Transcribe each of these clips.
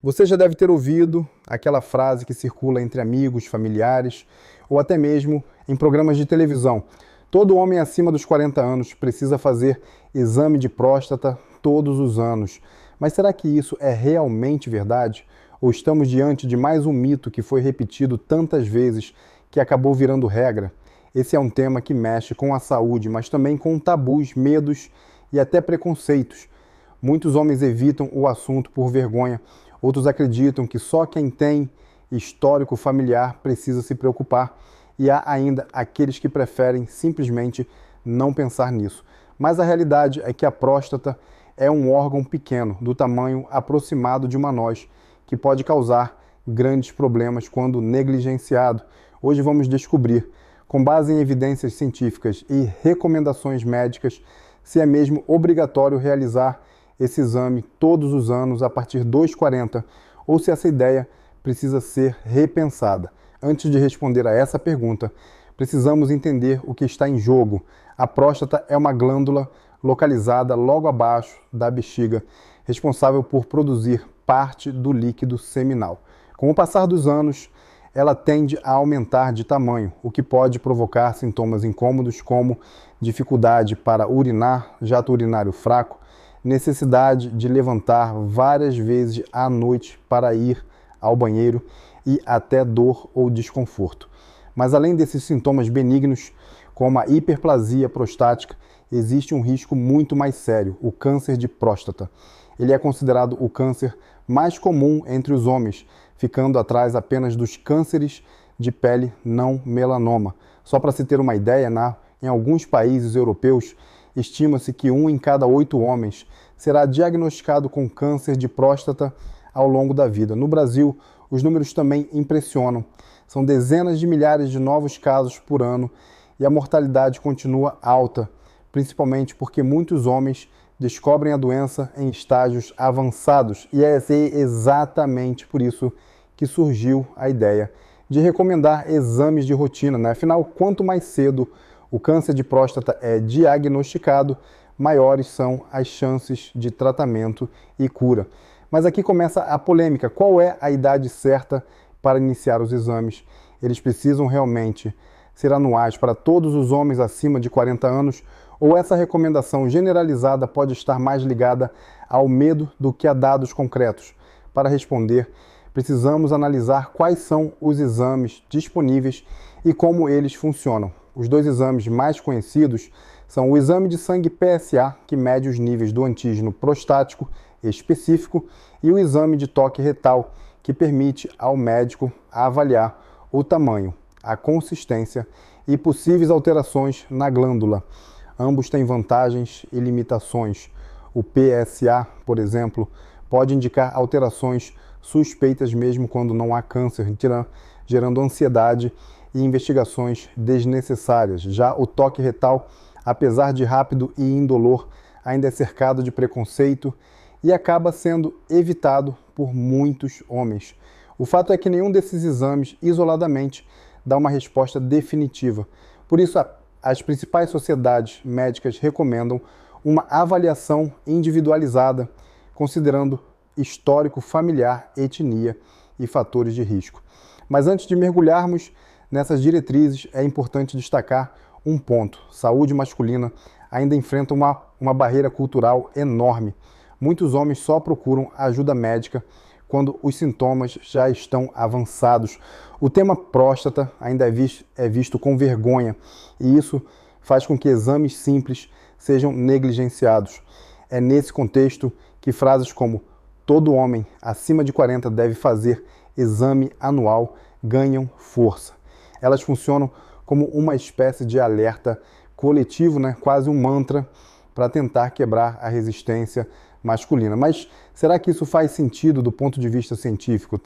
Você já deve ter ouvido aquela frase que circula entre amigos, familiares ou até mesmo em programas de televisão. Todo homem acima dos 40 anos precisa fazer exame de próstata todos os anos. Mas será que isso é realmente verdade? Ou estamos diante de mais um mito que foi repetido tantas vezes que acabou virando regra? Esse é um tema que mexe com a saúde, mas também com tabus, medos e até preconceitos. Muitos homens evitam o assunto por vergonha. Outros acreditam que só quem tem histórico familiar precisa se preocupar, e há ainda aqueles que preferem simplesmente não pensar nisso. Mas a realidade é que a próstata é um órgão pequeno, do tamanho aproximado de uma noz, que pode causar grandes problemas quando negligenciado. Hoje vamos descobrir, com base em evidências científicas e recomendações médicas, se é mesmo obrigatório realizar esse exame todos os anos a partir dos 40, ou se essa ideia precisa ser repensada. Antes de responder a essa pergunta, precisamos entender o que está em jogo. A próstata é uma glândula localizada logo abaixo da bexiga, responsável por produzir parte do líquido seminal. Com o passar dos anos, ela tende a aumentar de tamanho, o que pode provocar sintomas incômodos como dificuldade para urinar, jato urinário fraco, necessidade de levantar várias vezes à noite para ir ao banheiro e até dor ou desconforto. Mas além desses sintomas benignos, como a hiperplasia prostática, existe um risco muito mais sério, o câncer de próstata. Ele é considerado o câncer mais comum entre os homens, ficando atrás apenas dos cânceres de pele não melanoma. Só para se ter uma ideia, em alguns países europeus, estima-se que 1 em cada 8 homens será diagnosticado com câncer de próstata ao longo da vida. No Brasil, os números também impressionam. São dezenas de milhares de novos casos por ano e a mortalidade continua alta, principalmente porque muitos homens descobrem a doença em estágios avançados. E é exatamente por isso que surgiu a ideia de recomendar exames de rotina, Afinal, quanto mais cedo o câncer de próstata é diagnosticado, maiores são as chances de tratamento e cura. Mas aqui começa a polêmica. Qual é a idade certa para iniciar os exames? Eles precisam realmente ser anuais para todos os homens acima de 40 anos? Ou essa recomendação generalizada pode estar mais ligada ao medo do que a dados concretos? Para responder, precisamos analisar quais são os exames disponíveis e como eles funcionam. Os dois exames mais conhecidos são o exame de sangue PSA, que mede os níveis do antígeno prostático específico, e o exame de toque retal, que permite ao médico avaliar o tamanho, a consistência e possíveis alterações na glândula. Ambos têm vantagens e limitações. O PSA, por exemplo, pode indicar alterações suspeitas mesmo quando não há câncer, gerando ansiedade e investigações desnecessárias. Já o toque retal, apesar de rápido e indolor, ainda é cercado de preconceito e acaba sendo evitado por muitos homens. O fato é que nenhum desses exames, isoladamente, dá uma resposta definitiva. Por isso, as principais sociedades médicas recomendam uma avaliação individualizada, considerando histórico familiar, etnia e fatores de risco. Mas antes de mergulharmos nessas diretrizes, é importante destacar um ponto. Saúde masculina ainda enfrenta uma barreira cultural enorme. Muitos homens só procuram ajuda médica quando os sintomas já estão avançados. O tema próstata ainda é visto com vergonha, e isso faz com que exames simples sejam negligenciados. É nesse contexto que frases como "todo homem acima de 40 deve fazer exame anual" ganham força. Elas funcionam como uma espécie de alerta coletivo, quase um mantra, para tentar quebrar a resistência masculina. Mas será que isso faz sentido do ponto de vista científico,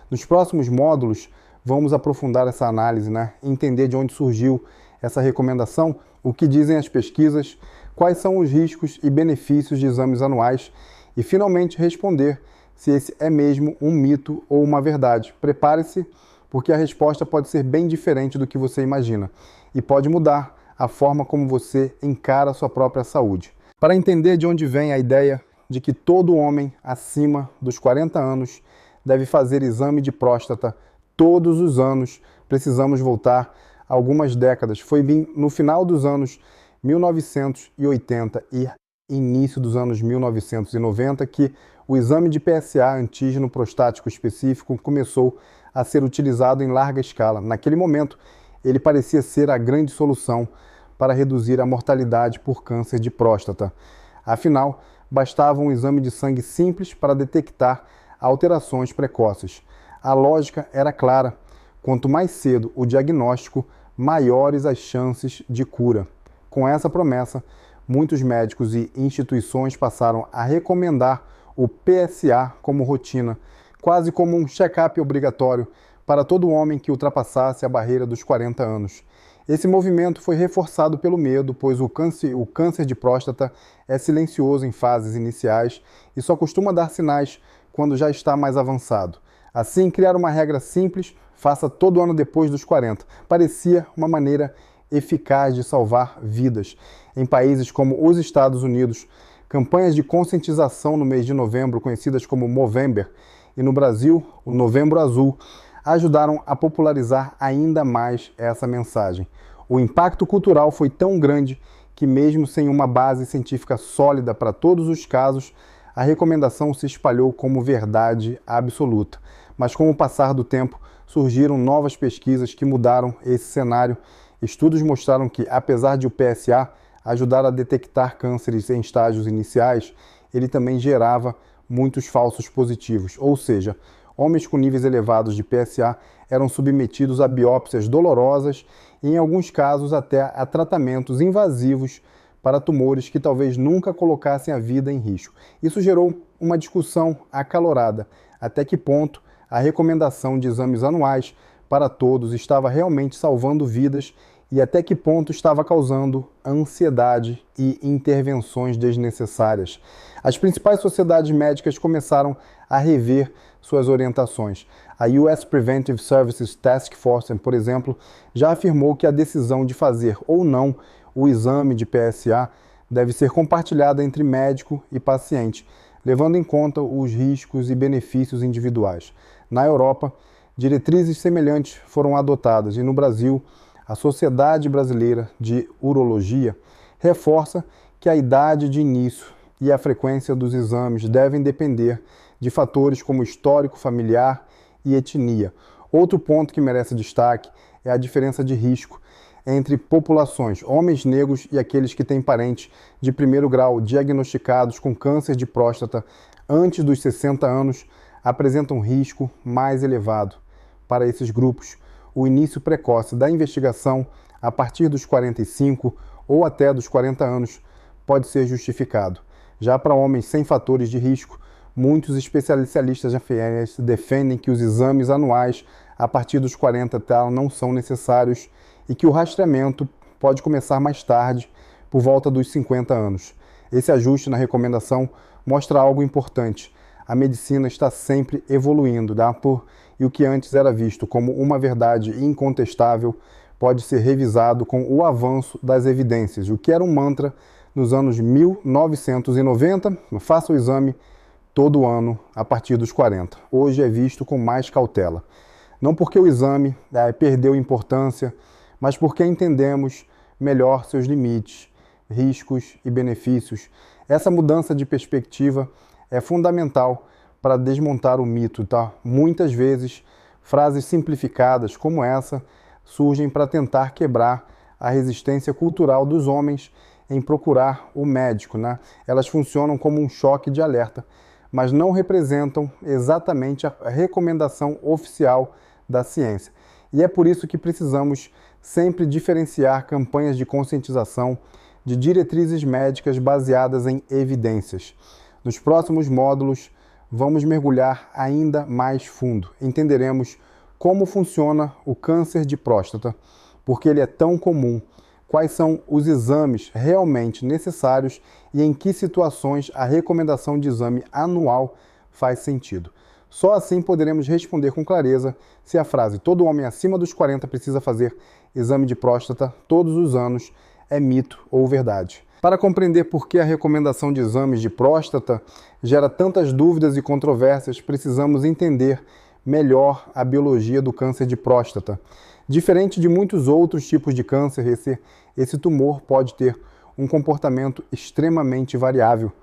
Nos próximos módulos, vamos aprofundar essa análise, entender de onde surgiu essa recomendação, o que dizem as pesquisas, quais são os riscos e benefícios de exames anuais e, finalmente, responder se esse é mesmo um mito ou uma verdade. Prepare-se, porque a resposta pode ser bem diferente do que você imagina e pode mudar a forma como você encara a sua própria saúde. Para entender de onde vem a ideia de que todo homem acima dos 40 anos deve fazer exame de próstata todos os anos. Precisamos voltar algumas décadas. Foi no final dos anos 1980 e início dos anos 1990 que o exame de PSA, antígeno prostático específico, começou a ser utilizado em larga escala. Naquele momento, ele parecia ser a grande solução para reduzir a mortalidade por câncer de próstata. Afinal, bastava um exame de sangue simples para detectar alterações precoces. A lógica era clara: quanto mais cedo o diagnóstico, maiores as chances de cura. Com essa promessa, muitos médicos e instituições passaram a recomendar o PSA como rotina, quase como um check-up obrigatório para todo homem que ultrapassasse a barreira dos 40 anos. Esse movimento foi reforçado pelo medo, pois o câncer de próstata é silencioso em fases iniciais e só costuma dar sinais quando já está mais avançado. Assim, criar uma regra simples, faça todo ano depois dos 40, parecia uma maneira eficaz de salvar vidas. Em países como os Estados Unidos, campanhas de conscientização no mês de novembro, conhecidas como Movember, e no Brasil, o Novembro Azul, ajudaram a popularizar ainda mais essa mensagem. O impacto cultural foi tão grande que, mesmo sem uma base científica sólida para todos os casos, a recomendação se espalhou como verdade absoluta. Mas com o passar do tempo, surgiram novas pesquisas que mudaram esse cenário. Estudos mostraram que, apesar de o PSA ajudar a detectar cânceres em estágios iniciais, ele também gerava muitos falsos positivos, ou seja, homens com níveis elevados de PSA eram submetidos a biópsias dolorosas e, em alguns casos, até a tratamentos invasivos para tumores que talvez nunca colocassem a vida em risco. Isso gerou uma discussão acalorada: até que ponto a recomendação de exames anuais para todos estava realmente salvando vidas e até que ponto estava causando ansiedade e intervenções desnecessárias. As principais sociedades médicas começaram a rever suas orientações. A US Preventive Services Task Force, por exemplo, já afirmou que a decisão de fazer ou não o exame de PSA deve ser compartilhada entre médico e paciente, levando em conta os riscos e benefícios individuais. Na Europa, diretrizes semelhantes foram adotadas e no Brasil, a Sociedade Brasileira de Urologia reforça que a idade de início e a frequência dos exames devem depender de fatores como histórico familiar e etnia. Outro ponto que merece destaque é a diferença de risco entre populações. Homens negros e aqueles que têm parentes de primeiro grau diagnosticados com câncer de próstata antes dos 60 anos apresentam risco mais elevado. Para esses grupos, o início precoce da investigação a partir dos 45 ou até dos 40 anos pode ser justificado. Já para homens sem fatores de risco, muitos especialistas já defendem que os exames anuais a partir dos 40 não são necessários e que o rastreamento pode começar mais tarde, por volta dos 50 anos. Esse ajuste na recomendação mostra algo importante: a medicina está sempre evoluindo, e o que antes era visto como uma verdade incontestável pode ser revisado com o avanço das evidências. O que era um mantra nos anos 1990, faça o exame todo ano a partir dos 40. Hoje é visto com mais cautela. Não porque o exame perdeu importância, mas porque entendemos melhor seus limites, riscos e benefícios. Essa mudança de perspectiva é fundamental para desmontar o mito, tá? Muitas vezes, frases simplificadas como essa surgem para tentar quebrar a resistência cultural dos homens em procurar o médico, né? Elas funcionam como um choque de alerta, mas não representam exatamente a recomendação oficial da ciência. E é por isso que precisamos sempre diferenciar campanhas de conscientização de diretrizes médicas baseadas em evidências. Nos próximos módulos, vamos mergulhar ainda mais fundo. Entenderemos como funciona o câncer de próstata, porque ele é tão comum, quais são os exames realmente necessários e em que situações a recomendação de exame anual faz sentido. Só assim poderemos responder com clareza se a frase "todo homem acima dos 40 precisa fazer exame de próstata todos os anos" é mito ou verdade. Para compreender por que a recomendação de exames de próstata gera tantas dúvidas e controvérsias, precisamos entender melhor a biologia do câncer de próstata. Diferente de muitos outros tipos de câncer, esse tumor pode ter um comportamento extremamente variável.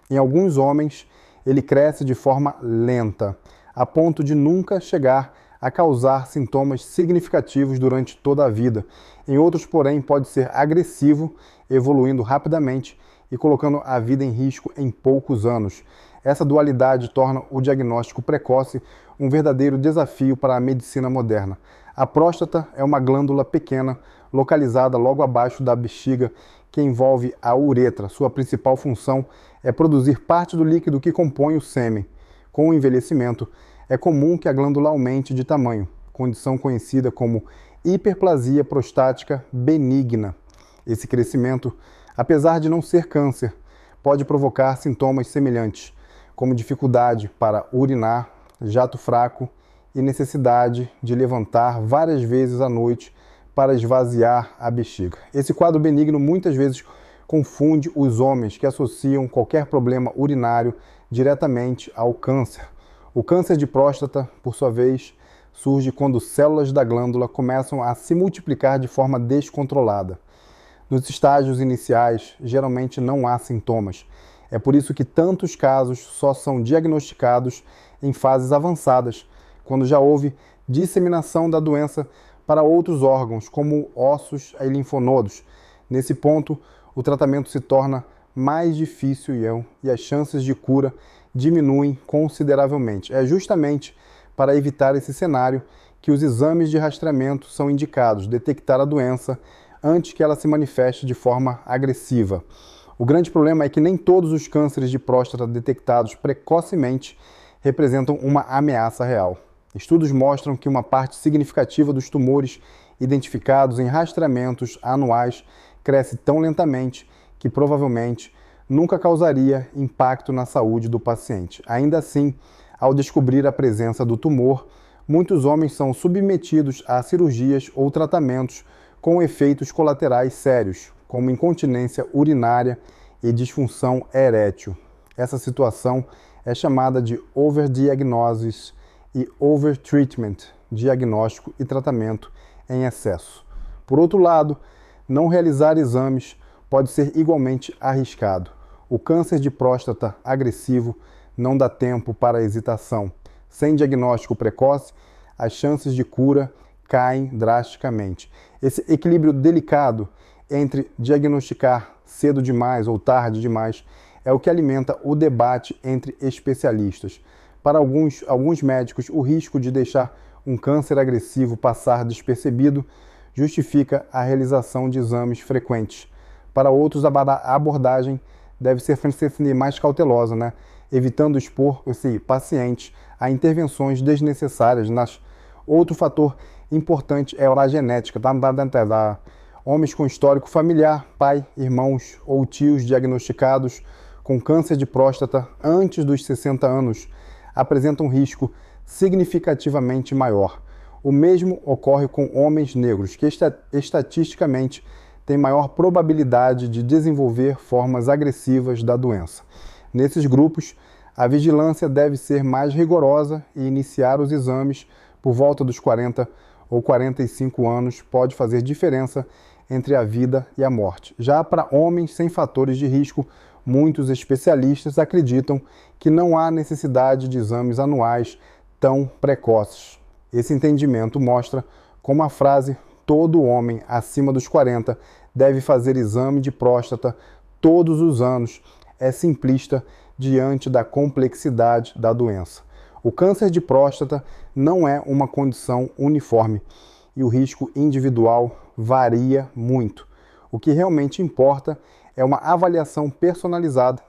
Em alguns homens, ele cresce de forma lenta, a ponto de nunca chegar a causar sintomas significativos durante toda a vida. Em outros, porém, pode ser agressivo, evoluindo rapidamente e colocando a vida em risco em poucos anos. Essa dualidade torna o diagnóstico precoce um verdadeiro desafio para a medicina moderna. A próstata é uma glândula pequena, localizada logo abaixo da bexiga, que envolve a uretra. Sua principal função é produzir parte do líquido que compõe o sêmen. Com o envelhecimento, é comum que a glândula aumente de tamanho, condição conhecida como hiperplasia prostática benigna. Esse crescimento, apesar de não ser câncer, pode provocar sintomas semelhantes, como dificuldade para urinar, jato fraco e necessidade de levantar várias vezes à noite para esvaziar a bexiga. Esse quadro benigno muitas vezes confunde os homens que associam qualquer problema urinário diretamente ao câncer. O câncer de próstata, por sua vez, surge quando células da glândula começam a se multiplicar de forma descontrolada. Nos estágios iniciais, geralmente não há sintomas. É por isso que tantos casos só são diagnosticados em fases avançadas, quando já houve disseminação da doença para outros órgãos, como ossos e linfonodos. Nesse ponto, o tratamento se torna mais difícil e as chances de cura diminuem consideravelmente. É justamente para evitar esse cenário que os exames de rastreamento são indicados, detectar a doença antes que ela se manifeste de forma agressiva. O grande problema é que nem todos os cânceres de próstata detectados precocemente representam uma ameaça real. Estudos mostram que uma parte significativa dos tumores identificados em rastreamentos anuais cresce tão lentamente que provavelmente nunca causaria impacto na saúde do paciente. Ainda assim, ao descobrir a presença do tumor, muitos homens são submetidos a cirurgias ou tratamentos com efeitos colaterais sérios, como incontinência urinária e disfunção erétil. Essa situação é chamada de overdiagnosis e overtreatment, diagnóstico e tratamento em excesso. Por outro lado, não realizar exames pode ser igualmente arriscado. O câncer de próstata agressivo não dá tempo para hesitação. Sem diagnóstico precoce, as chances de cura caem drasticamente. Esse equilíbrio delicado entre diagnosticar cedo demais ou tarde demais é o que alimenta o debate entre especialistas. Para alguns médicos, o risco de deixar um câncer agressivo passar despercebido justifica a realização de exames frequentes. Para outros, a abordagem deve ser mais cautelosa, evitando expor esse paciente a intervenções desnecessárias. Outro fator importante é a genética. Homens com histórico familiar, pai, irmãos ou tios diagnosticados com câncer de próstata antes dos 60 anos apresentam um risco significativamente maior. O mesmo ocorre com homens negros, que estatisticamente têm maior probabilidade de desenvolver formas agressivas da doença. Nesses grupos, a vigilância deve ser mais rigorosa e iniciar os exames por volta dos 40 ou 45 anos pode fazer diferença entre a vida e a morte. Já para homens sem fatores de risco, muitos especialistas acreditam que não há necessidade de exames anuais tão precoces. Esse entendimento mostra como a frase "todo homem acima dos 40 deve fazer exame de próstata todos os anos" é simplista diante da complexidade da doença. O câncer de próstata não é uma condição uniforme e o risco individual varia muito. O que realmente importa é uma avaliação personalizada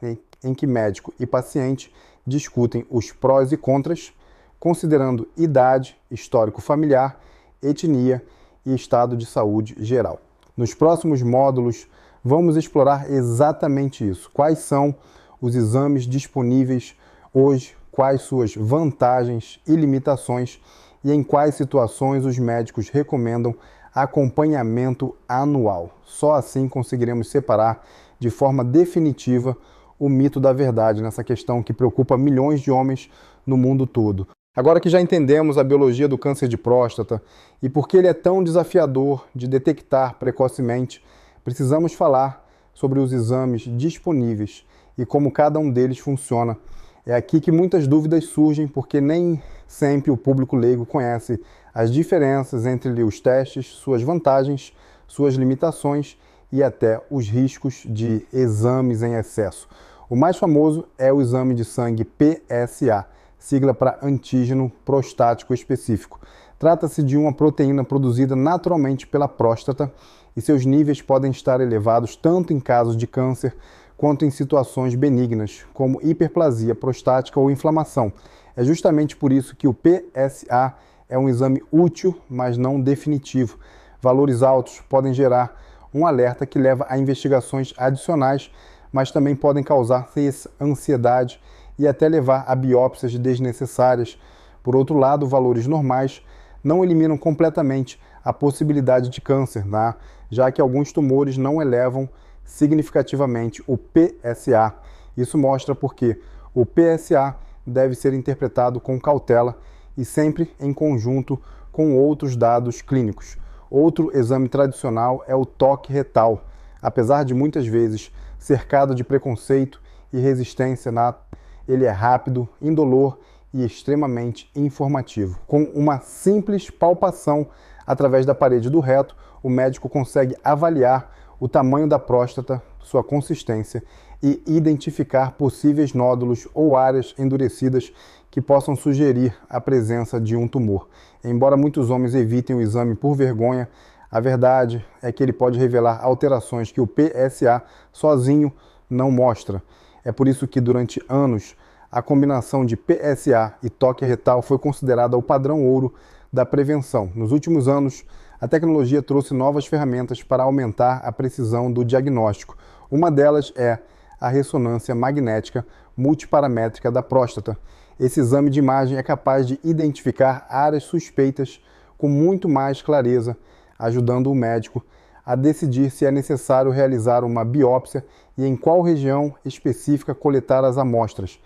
em que médico e paciente discutem os prós e contras, considerando idade, histórico familiar, etnia e estado de saúde geral. Nos próximos módulos, vamos explorar exatamente isso. Quais são os exames disponíveis hoje, quais suas vantagens e limitações e em quais situações os médicos recomendam acompanhamento anual. Só assim conseguiremos separar de forma definitiva o mito da verdade nessa questão que preocupa milhões de homens no mundo todo. Agora que já entendemos a biologia do câncer de próstata e por que ele é tão desafiador de detectar precocemente, precisamos falar sobre os exames disponíveis e como cada um deles funciona. É aqui que muitas dúvidas surgem, porque nem sempre o público leigo conhece as diferenças entre os testes, suas vantagens, suas limitações e até os riscos de exames em excesso. O mais famoso é o exame de sangue PSA, sigla para antígeno prostático específico. Trata-se de uma proteína produzida naturalmente pela próstata e seus níveis podem estar elevados tanto em casos de câncer quanto em situações benignas, como hiperplasia prostática ou inflamação. É justamente por isso que o PSA é um exame útil, mas não definitivo. Valores altos podem gerar um alerta que leva a investigações adicionais, mas também podem causar ansiedade e até levar a biópsias desnecessárias. Por outro lado, valores normais não eliminam completamente a possibilidade de câncer, já que alguns tumores não elevam significativamente o PSA. Isso mostra porque o PSA deve ser interpretado com cautela e sempre em conjunto com outros dados clínicos. Outro exame tradicional é o toque retal. Apesar de muitas vezes cercado de preconceito e resistência, ele é rápido, indolor e extremamente informativo. Com uma simples palpação através da parede do reto, o médico consegue avaliar o tamanho da próstata, sua consistência e identificar possíveis nódulos ou áreas endurecidas que possam sugerir a presença de um tumor. Embora muitos homens evitem o exame por vergonha, a verdade é que ele pode revelar alterações que o PSA sozinho não mostra. É por isso que durante anos a combinação de PSA e toque retal foi considerada o padrão ouro da prevenção. Nos últimos anos, a tecnologia trouxe novas ferramentas para aumentar a precisão do diagnóstico. Uma delas é a ressonância magnética multiparamétrica da próstata. Esse exame de imagem é capaz de identificar áreas suspeitas com muito mais clareza, ajudando o médico a decidir se é necessário realizar uma biópsia e em qual região específica coletar as amostras.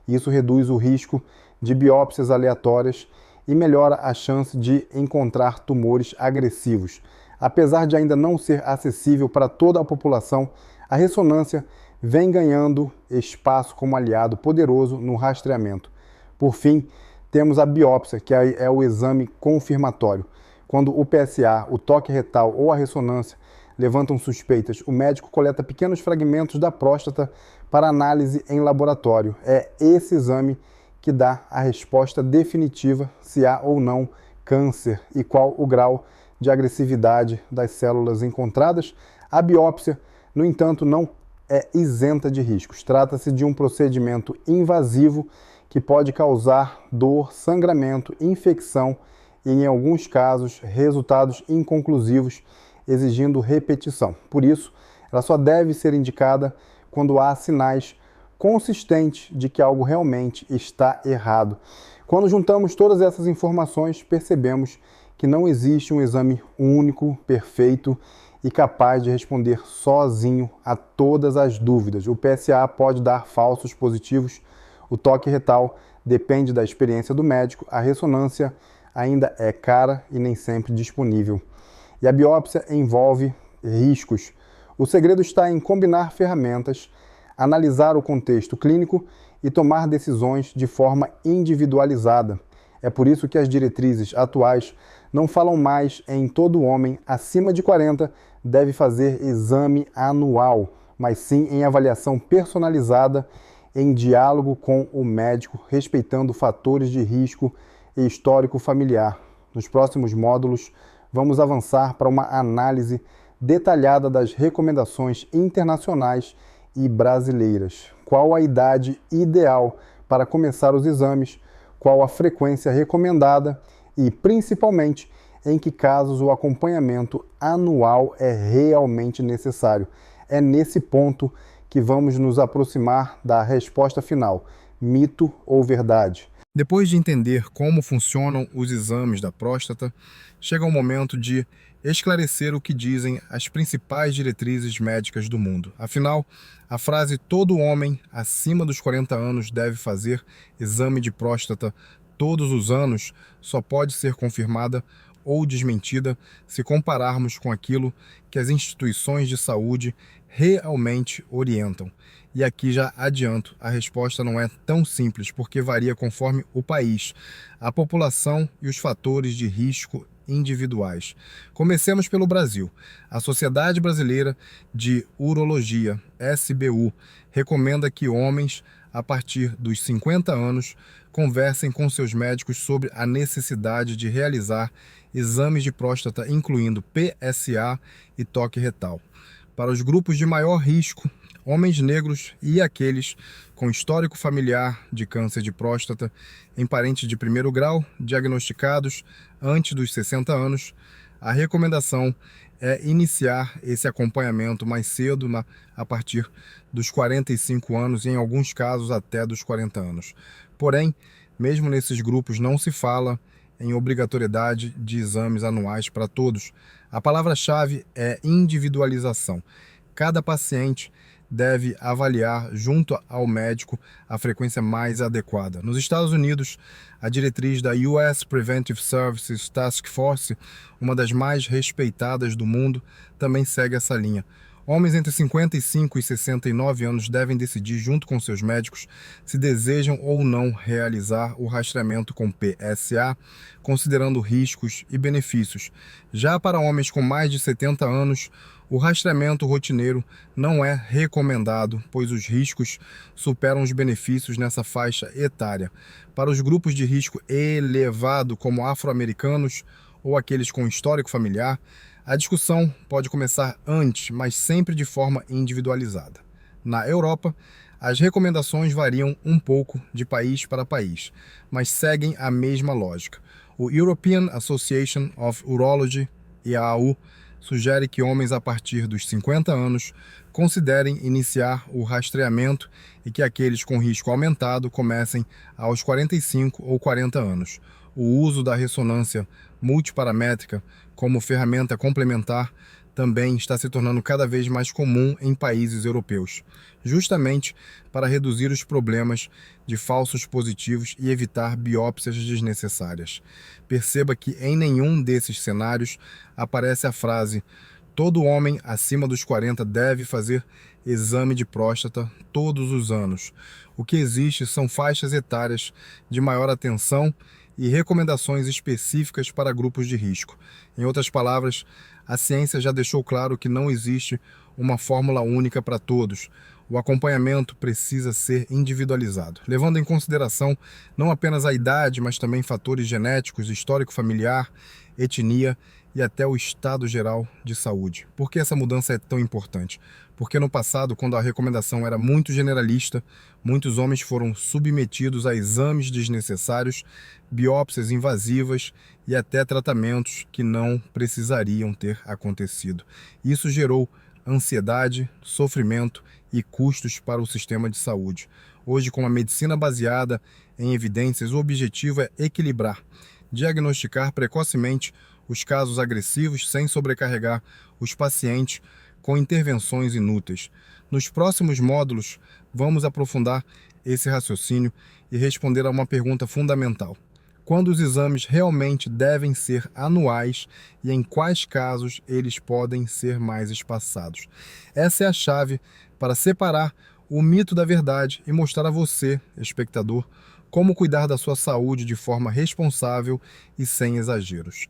Isso reduz o risco de biópsias aleatórias e melhora a chance de encontrar tumores agressivos. Apesar de ainda não ser acessível para toda a população, a ressonância vem ganhando espaço como aliado poderoso no rastreamento. Por fim, temos a biópsia, que é o exame confirmatório. Quando o PSA, o toque retal ou a ressonância levantam suspeitas, o médico coleta pequenos fragmentos da próstata para análise em laboratório. É esse exame que dá a resposta definitiva se há ou não câncer e qual o grau de agressividade das células encontradas. A biópsia, no entanto, não é isenta de riscos. Trata-se de um procedimento invasivo que pode causar dor, sangramento, infecção e, em alguns casos, resultados inconclusivos, exigindo repetição. Por isso, ela só deve ser indicada quando há sinais consistentes de que algo realmente está errado. Quando juntamos todas essas informações, percebemos que não existe um exame único, perfeito e capaz de responder sozinho a todas as dúvidas. O PSA pode dar falsos positivos, o toque retal depende da experiência do médico, a ressonância ainda é cara e nem sempre disponível. E a biópsia envolve riscos. O segredo está em combinar ferramentas, analisar o contexto clínico e tomar decisões de forma individualizada. É por isso que as diretrizes atuais não falam mais em todo homem acima de 40 deve fazer exame anual, mas sim em avaliação personalizada, em diálogo com o médico, respeitando fatores de risco e histórico familiar. Nos próximos módulos, vamos avançar para uma análise detalhada das recomendações internacionais e brasileiras. Qual a idade ideal para começar os exames, qual a frequência recomendada e, principalmente, em que casos o acompanhamento anual é realmente necessário. É nesse ponto que vamos nos aproximar da resposta final, mito ou verdade. Depois de entender como funcionam os exames da próstata, chega o momento de esclarecer o que dizem as principais diretrizes médicas do mundo. Afinal, a frase "todo homem acima dos 40 anos deve fazer exame de próstata todos os anos" só pode ser confirmada ou desmentida se compararmos com aquilo que as instituições de saúde realmente orientam. E aqui já adianto, a resposta não é tão simples, porque varia conforme o país, a população e os fatores de risco individuais. Comecemos pelo Brasil. A Sociedade Brasileira de Urologia, SBU, recomenda que homens a partir dos 50 anos conversem com seus médicos sobre a necessidade de realizar exames de próstata, incluindo PSA e toque retal. Para os grupos de maior risco, homens negros e aqueles com histórico familiar de câncer de próstata em parentes de primeiro grau, diagnosticados antes dos 60 anos, a recomendação é iniciar esse acompanhamento mais cedo, a partir dos 45 anos e, em alguns casos, até dos 40 anos. Porém, mesmo nesses grupos não se fala em obrigatoriedade de exames anuais para todos. A palavra-chave é individualização. Cada paciente deve avaliar junto ao médico a frequência mais adequada. Nos Estados Unidos, a diretriz da US Preventive Services Task Force, uma das mais respeitadas do mundo, também segue essa linha. Homens entre 55 e 69 anos devem decidir junto com seus médicos se desejam ou não realizar o rastreamento com PSA, considerando riscos e benefícios. Já para homens com mais de 70 anos, o rastreamento rotineiro não é recomendado, pois os riscos superam os benefícios nessa faixa etária. Para os grupos de risco elevado, como afro-americanos ou aqueles com histórico familiar, a discussão pode começar antes, mas sempre de forma individualizada. Na Europa, as recomendações variam um pouco de país para país, mas seguem a mesma lógica. O European Association of Urology, EAU, sugere que homens a partir dos 50 anos considerem iniciar o rastreamento e que aqueles com risco aumentado comecem aos 45 ou 40 anos. O uso da ressonância multiparamétrica como ferramenta complementar também está se tornando cada vez mais comum em países europeus, justamente para reduzir os problemas de falsos positivos e evitar biópsias desnecessárias. Perceba que em nenhum desses cenários aparece a frase "todo homem acima dos 40 deve fazer exame de próstata todos os anos". O que existe são faixas etárias de maior atenção e recomendações específicas para grupos de risco. Em outras palavras, a ciência já deixou claro que não existe uma fórmula única para todos. O acompanhamento precisa ser individualizado, levando em consideração não apenas a idade, mas também fatores genéticos, histórico familiar, etnia e até o estado geral de saúde. Por que essa mudança é tão importante? Porque no passado, quando a recomendação era muito generalista, muitos homens foram submetidos a exames desnecessários, biópsias invasivas e até tratamentos que não precisariam ter acontecido. Isso gerou ansiedade, sofrimento e custos para o sistema de saúde. Hoje, com a medicina baseada em evidências, o objetivo é equilibrar, diagnosticar precocemente os casos agressivos sem sobrecarregar os pacientes com intervenções inúteis. Nos próximos módulos, vamos aprofundar esse raciocínio e responder a uma pergunta fundamental: quando os exames realmente devem ser anuais e em quais casos eles podem ser mais espaçados? Essa é a chave para separar o mito da verdade e mostrar a você, espectador, como cuidar da sua saúde de forma responsável e sem exageros.